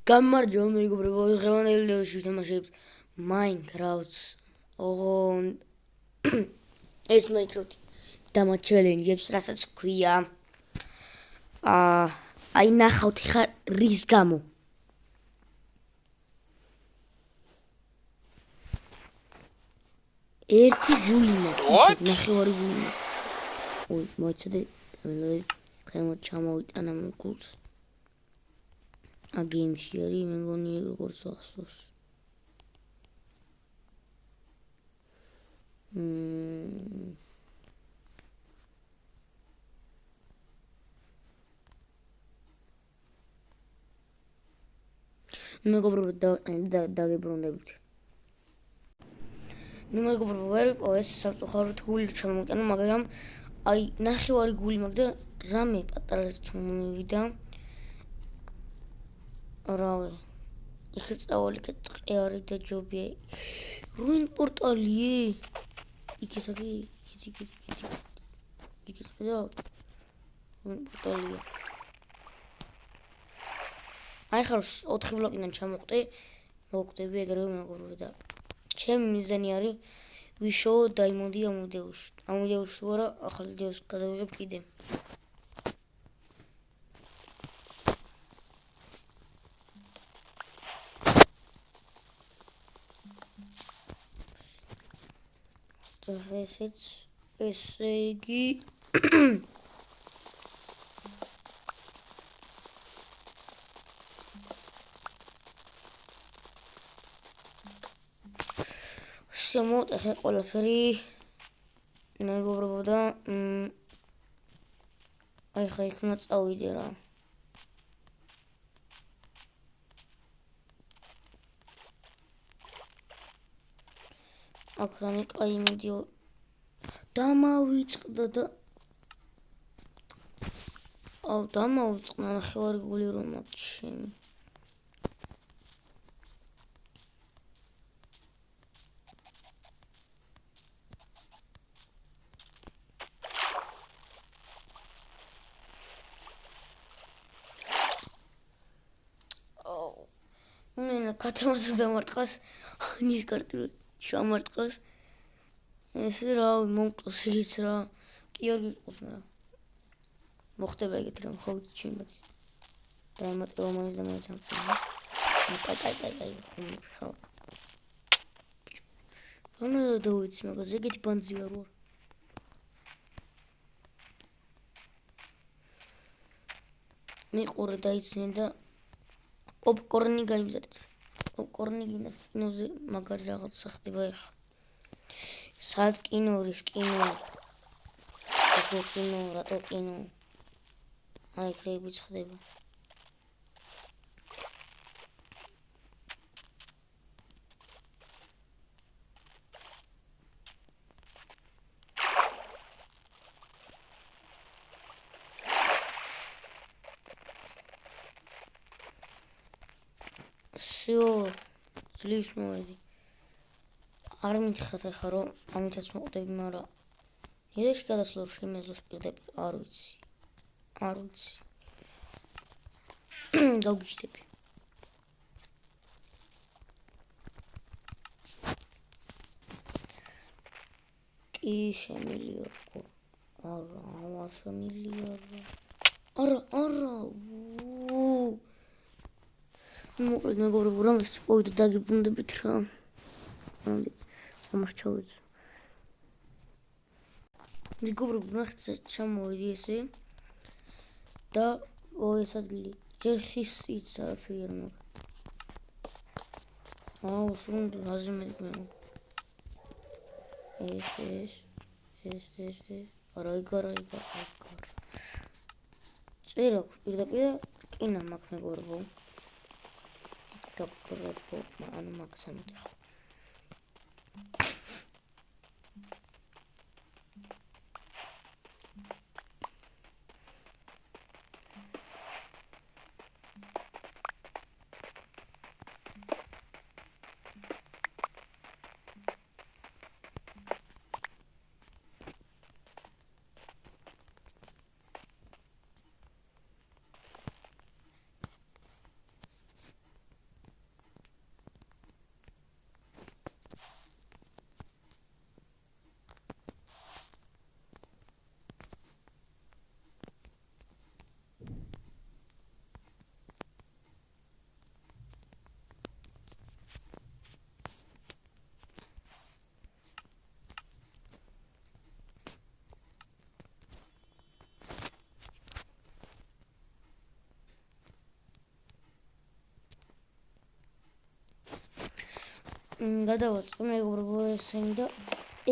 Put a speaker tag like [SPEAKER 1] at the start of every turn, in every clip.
[SPEAKER 1] გამარჯობა მეგობრებო, დღევანდელი ვიდეოში ვთამაშებთ Minecraft-ს. ოღონდ ეს Minecraft დამა ჩელენჯებს, რასაც ქვია. აი ნახავთ ხარ რის გამო. ერთი გული მაქვს, ნახევარი გული მაქვს. ой, მოიცადე, ხემო ჩამოვიტანა მოგულს. აგეიმში არის, მე მგონი როგორც ახსოვს. მეგობრებო, დაგებრუნდებით. მეგობრებო, ვერ ვიყო ეს სამწუხაროდ გული ჩამოვიტანა, მაგრამ აი ნახევარი გული მაქვს და რამე პატარას მომივიდა. რავი, იქ წავალი კეთყიარი და ჯობია. რუინ პორტალი? იქით და რუინ პორტალია. აი ხარ 4 ბლოკიდან მოვკვდები ეგრევე მეგობრებო და ჩემი მიზანი არის ვიშოვო დაიმონდი ამ ვიდეოში. ამ ვიდეოში თუ არა, ახალ ვიდეოს გადავიღებ კიდე. ესე იგი შემოვტეხე ყველაფერი მეგობრებო და აი ხა იქ უნდა წავიდე რა. აქ რამე კაი მიდიო დამავიწყდა და დამავიწყდა ნახევარი გული რომ მაქვს ჩემი. მე კათამასო დამარტყას ნის კარტი შამარტყას ესე რა მომკლოს ის რა კი არ გიწყოს რა მოხდება ეგეთ რომ ხო ჩემს დაემატება მაინც და მაინც ამწევზე კაი ხო რა დავიცი მაგაზე ეგეთი ბანძი არ ვარ მიყურე დაიცინე და პოპკორნი გაიმზადეთ. პოპკორნი გინდა კინოზე მაგარი რაღაცა ხდება ეხა. სად კინო, რის კინო? რატო კინო? აი ხრეიბიც ხდება. всё, ძლივს მოვედი. არ მითხრათ ახლა რომ ამითაც მოყვდები, მაგრამ იდეაში გადასვლა რომ შემეძლოს პირდაპირ არ ვიცი. გავგიშდები. კი შემილია როგორ. არა, შემილია. არა. მოკლედ მეგობრებო, რამეს პოვიდე დაგიბრუნდებით რა. ამას ჩავეძო. მეგობრებო, ნახეთ ჩამოვიდი ესე და ეს ადგილი ჯერ ხის იც არაფერი არ მაქვს. სულ რაზე მეკმე. ეს არა იგარა. წერო პირდაპირ კინა მაქვს მეგობრებო. ანუ მაქვს ამოდი ხო. გადავაწყე მეგობრებო ესენი და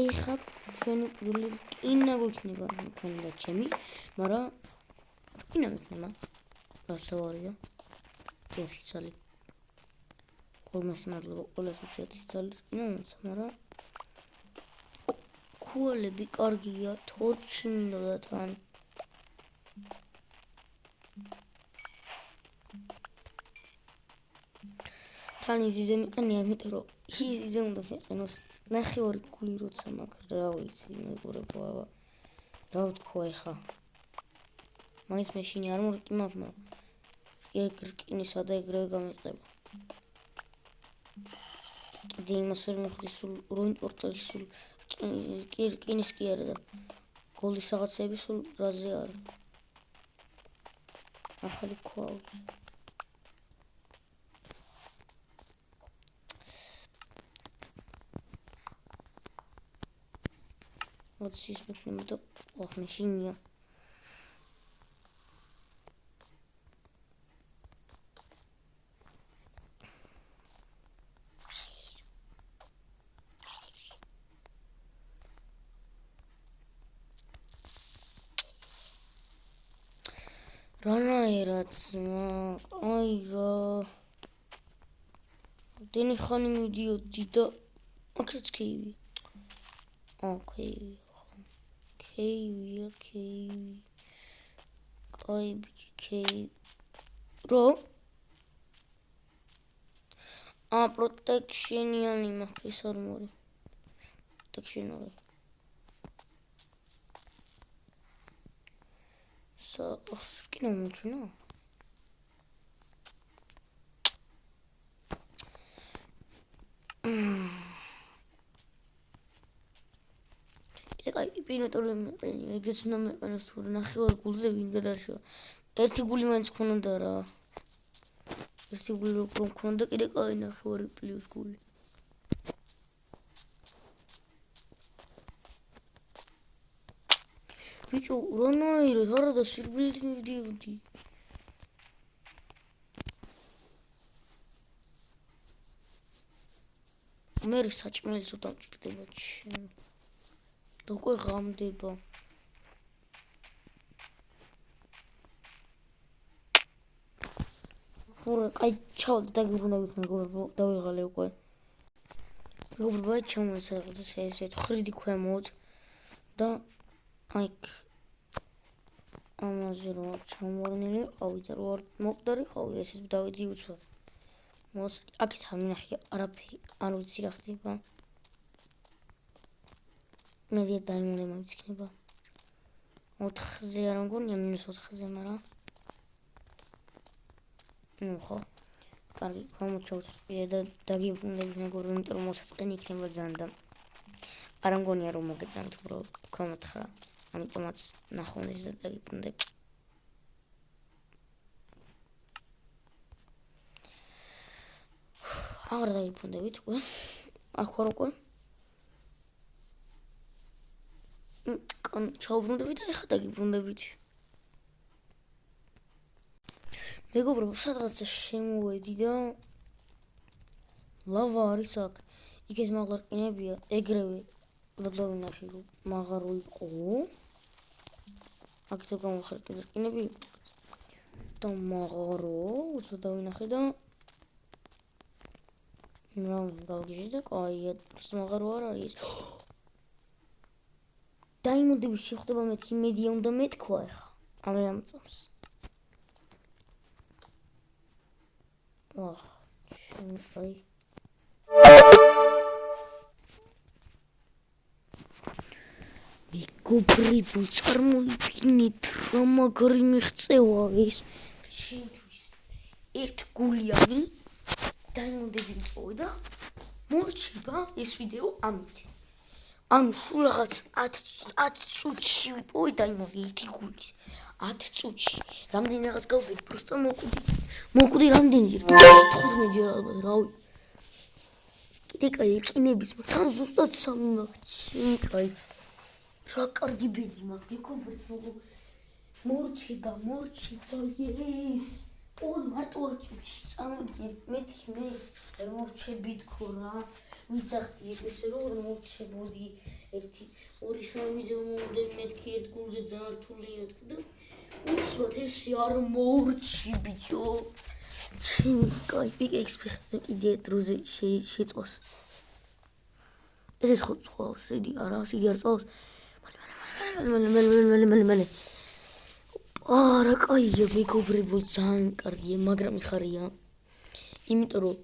[SPEAKER 1] ეხა ჩვენი პირველი რკინა გვექნება ჩვენი და ჩემი, მაგრამ რკინა მექნება. რასავარია? ერთი ცალი. ხოლმე მადლობა ყველას უცეთი ცალი რკინა მომცა, მაგრამ ქუალები კარგია, თორჩი მინდოდა თან. თან იზიზე მიყენია, იმიტომ რომ იზიზე უნდა მეყენოს ნახევარი გული როცა მაქვს, რა ვიცი მეგობრებო, რა ვთქვა ეხა. მაინც მეშინი არ მორკიმავ, მაგრამ რკინისა და ეგრევე გამეწყება. კიდე იმას ვერ მივხვდი სულ როინ პორტალში სულ რკინის კი არა და გოლდის რაღაცები სულ რაზე არა. ახალი ქვაუს. მოდი ის მექნება და ოღ მეშინია. რანაირად აი რა დენი ხანი მიდიოდი და აქაც კეივი. კეივია. კაი ბიჭი კეივი. რო? პროტექშენიანი მაქვს ეს არმორი. პროტექშენური. რკინა მომჩვენა? აი პინოტორი მეყენია, ეგეც უნდა მეყენოს თუ ნახევარ გულზე ვინ გადარჩება. ერთი გული მაინც ქონოდა რა. ერთი გული რომ ქონოდა კიდე კაი ნახევარი პლუს გული. ბიჭო, რანაირად არა და სირბილით მივდიოდი. მე საჭმელი ცოტა მჭირდება ჩემ. და უკვე ღამდება. ხურა, კაი ჩავდი დაგიბრუნდებით მეგობრებო, დავიღალე უკვე. მეგობრებო, ჩამოეცა რაღაცა შეესეთ ხრიდი ქვემოთ და აიქ ამაზე რომ ჩამორნილი ყავი და რო არ მოკდარიყავი ესეც დავიდი უცბად. აქეთ ამინახია არაფერი არ ვიცი რა ხდება. მედია დაიმონე მაინც იქნება 4-ზე არ მგონია -4-ზე, მაგრამ ნუ ხო კარგი გამოჩავთრე და დაგიბრუნდები მეგობრებო, იმიტომ რომ მოსაწყენი იქნება ძალიან და არ მგონია რომ მოგეწონთ უბრალოდ თქვა ამიტომაც ნახონდეს და დაგიბრუნდები. აღარ დაგიბრუნდებით უკვე. აქ ვარ უკვე. ჩავბრუნდებით და ეხა დაგიბრუნდებით. მეგობრებო, სადღაც შემოვედი და ლავა არის აქ. იქ ეს მაღლა რკინებია, ეგრევე დავინახე რომ მაღარო იყო. აქ თუ გამოვხარ კიდე რკინები და მაღარო უცბად დავინახე და რა გავგიჟე და კაია, просто მაღარო არ არის. დაიმონდები შეხვდება მეთქი მედია უნდა მეთქვა ეხა. ამე ამწავს. ვახ, აი. მეგობრებო, წარმოიდგინეთ რა მაგარი მიღწევა ეს. შენთვის ერთ გულიანი დაიმონდები მყავი და მორჩება ეს ვიდეო ამით. ანუ სულ რაღაც 10 წუთში ვიპოვე დაიმონდი ერთი გულის 10 წუთში. რამდენი რაღაც გავბედი, просто მოკვდი რამდენჯერ 15ჯერ ალბათ, რავი. კიდე კაი რკინების თან ზუსტად 3 მაქვს. კაი რა კარგი ბედი მაქვს, მეგობრებო. მორჩება ეს. ოღონდ მარტო აწუჩი წარმოიდგინე მეთქი მე რომ მორჩებით ხო რა ვიცახდი ესე რომ მორჩებოდი 1 2 3 ვიდეო მომდენ მეთქი ერთ გულზე ძალიან რთულია თქო და უცბად ესე არ მორჩი ბიჭო კაი პიკექსპი კიდე დროზე შეწყვას ეს ხო წვავს სიდი არა სიდი არ წვავს მალე არა კაია მეგობრებო ძალიან კარგია მაგრამ იხარია იმიტომ რომ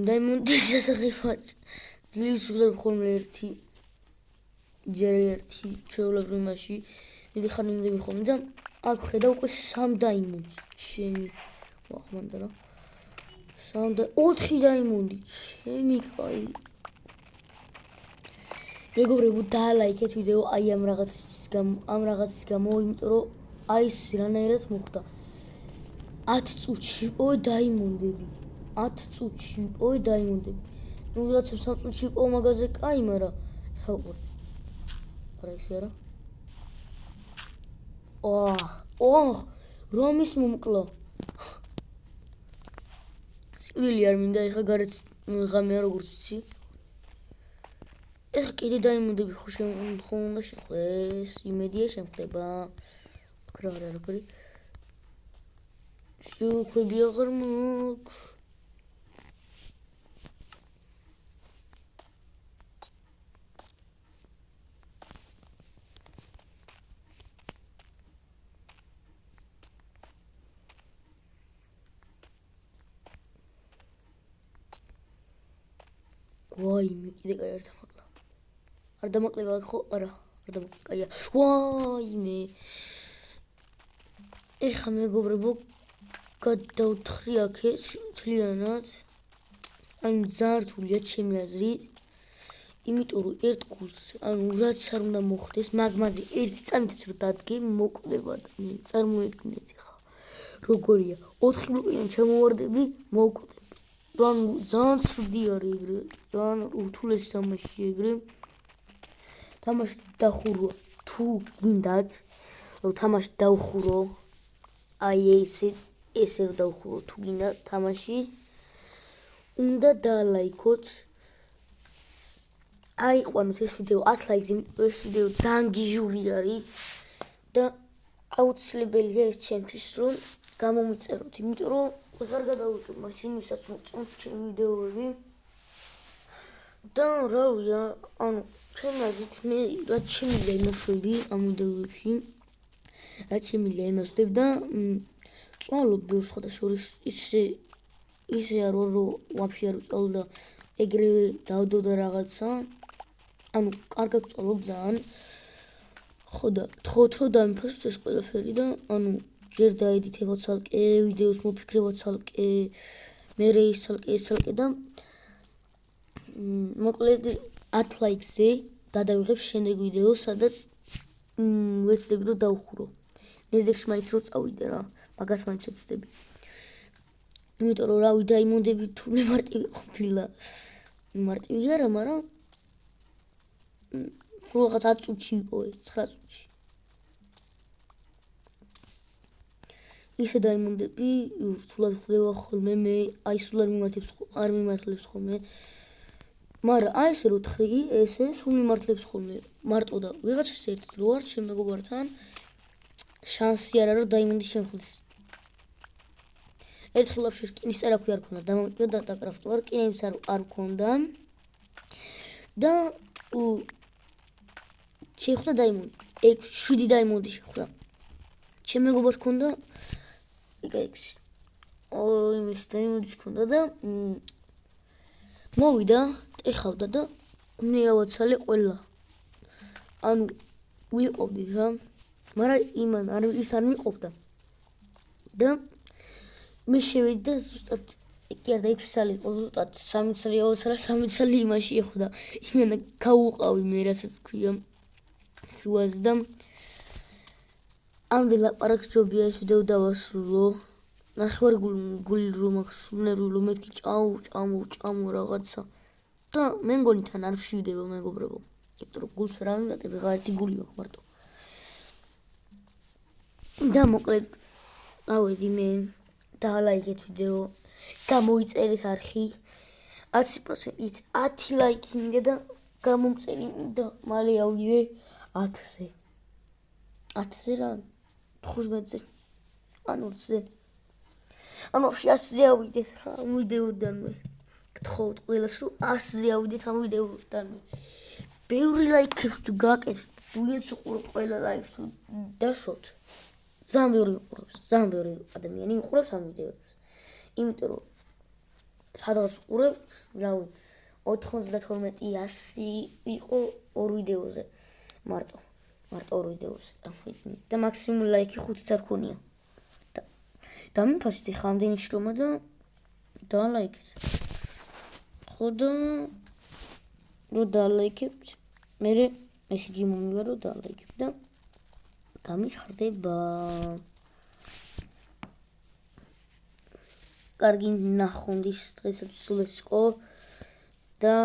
[SPEAKER 1] დაიმონდის შესახებად ძლივს ვიღებ ხოლმე ჯერ ერთი ჩვეულებრივ მასში დიდი ხანი იმდები ხოლმე და აქ ხედავ უკვე 3 დაიმონდს ჩემი ვახმანდა რა 4 დაიმონდი ჩემი კაი მეგობრებო დალაიქეთ ვიდეო აი ამ რაღაცის გამო იმიტომ რომ აი ეს რანაირად მოხდა 10 წუთში ვიპოვე დაიმონდები 10 წუთში ვიპოვე დაიმონდები ნუ რაღაცა 3 წუთში ვიპოვე მაგაზე კაი მაგრამ ხა ვყურდი არა ისე არა რომის მომკლა სიკვდილი არ მინდა ეხა გარეთ ღამეა როგორც ვიცი ეხა კიდე დაიმონდები ხო უნდა შეხვდეს იმედია შემხდება აქ რა არაფერი შუქები აღარ მაქვს ვაიმე კიდე კაი არ დამაკლა ხო არა არ დამაკლა კაია ვაიმე ეხა მეგობრებო გადავთხრი აქეთ მთლიანად ანუ ძალიან რთულია ჩემი აზრით იმიტომ რომ ერთ გულს ანუ რაც არ უნდა მოხდეს მაგმაზე ერთი წამითაც რომ დადგე მოკვდება და მე წარმოედგინეთ ეხა როგორია 4 ბლოკიდან ჩამოვარდები მოკვდება ანუ ძალიან ცუდი არის ეგრე ძალიან ურთულესი თამაში ეგრე თამაში დახურო თუ გინდათ რომ თამაში დავხურო აი ესე რომ დავხურო თუ გინდა თამაში უნდა დალაიქოთ აიყვანოთ ეს ვიდეო 100 ლაიქზე ეს ვიდეო ძალიან გიჟური არის და აუცილებელია ეს ჩემთვის რომ გამომიწეროთ იმიტომ რომ ვეღარ გადავუჭერ მაშინ ვისაც მოწონთ ჩემი ვიდეოები და რავია ანუ ჩემი აზრით მე რაც შემიძლია იმოშვები ამ ვიდეოებში რაც შემიძლია იმოშვებ და წვალობ ბევრ სხვადასხვა ისე არ ვარ რომ ვაფშე არ ვწვალ და ეგრევე დავდო და რაღაცა ანუ კარგად ვწვალობ ძალიან ხო და თხოვთ რომ დამიფასოთ ეს ყველაფერი და ანუ ჯერ დაედიტებოთ ცალკე ვიდეოს მოფიქრებოთ ცალკე მერე ის ცალკე და მოკლედ 10 ლაიქზე გადავიღებ შემდეგ ვიდეოს სადაც ვეცდები რომ დავხურო ნეზერში მაინც რომ წავიდე რა მაგას მაინც ვეცდები იმიტომ რომ რავი დაიმონდები თურმე მარტივი ყოფილა მარტივი არა მაგრამ სულ რაღაც 10 წუთში ვიპოვე 9 წუთში ისე დაიმონდები რთულად ხდება ხოლმე მე აი სულ არ მიმართლებს ხოლმე მაგრამ აი ესე რო თხრი ესე სულ მიმართლებს ხოლმე მარტო და ვიღაცას ერთ დრო არ ჩემ მეგობართან შანსი არ არის რომ დაიმონდი შემხდეს ერთხელ ვაფშე რკინის წერაქვი არ ქონდა დამამტკივრა და დაკრაფტო არ რკინებიც არ ქონდა და შეხვდა დაიმონდი 7 დაიმონდი შეხვდა ჩემ მეგობარს ქონდა x იმის დაიმონდის ქონდა და მოვიდა ეხავდა და მე ავაცალე ყველა ანუ ვიყოფდით რა მაგრამ ის არ მიყოფდა და მე შევედი და ზუსტად კი არა 6 წელი იყო ზუსტად 3 წელი ავაცალა 3 წელი იმაში ეხოდა იმენა გავუყავი მე რასაც ქვია შუაზე და ამდენ ლაპარაკს ჯობია ეს ვიდეო დავასრულო ნახევარი გული რომ აქვს ნერვიულო მეთქი ჭამო რაღაცა და მე მგონი თან არ ვშივდება მეგობრებო იმიტომ რომ გულს რა ვიმატებ ეხლა ერთი გული მაქვს მარტო და მოკლედ წავედი მე დალაიქეთ ვიდეო, გამოიწერეთ არხი 100%-ით 10 ლაიქი მინდა და გამომწერი მინდა მალე ავიდე 1000-ზე. 1000-ზე რა 15-ზე ან 20-ზე. ანუ ვაფშე 100-ზე ავიდეთ რა ამ ვიდეოდანვე. გთხოვთ ყველას რომ 100-ზე ავიდეთ ამ ვიდეოდანვე. ბევრი ლაიქებს თუ გაკეთეთ, ვინც უყურებს ყველა ლაიქს თუ დასვოთ. ძალიან ბევრი ადამიანი უყურებს ამ ვიდეოებს. იმიტომ რომ სადღაც უყურებთ, რავი, 92-100 იყო ორ ვიდეოზე მარტო ორ ვიდეოზე წამოვიდნენ და მაქსიმუმ ლაიქი 5-იც არ ქონია. და მიფასით ხა ამდენი შრომა და ლაიქით. ხო და რო დალაიქებთ, მე ეს იგი მომივარო დალაიქებ და გამიხარდება. კარგი ნახონდის დღესაც სულ ეს იყო და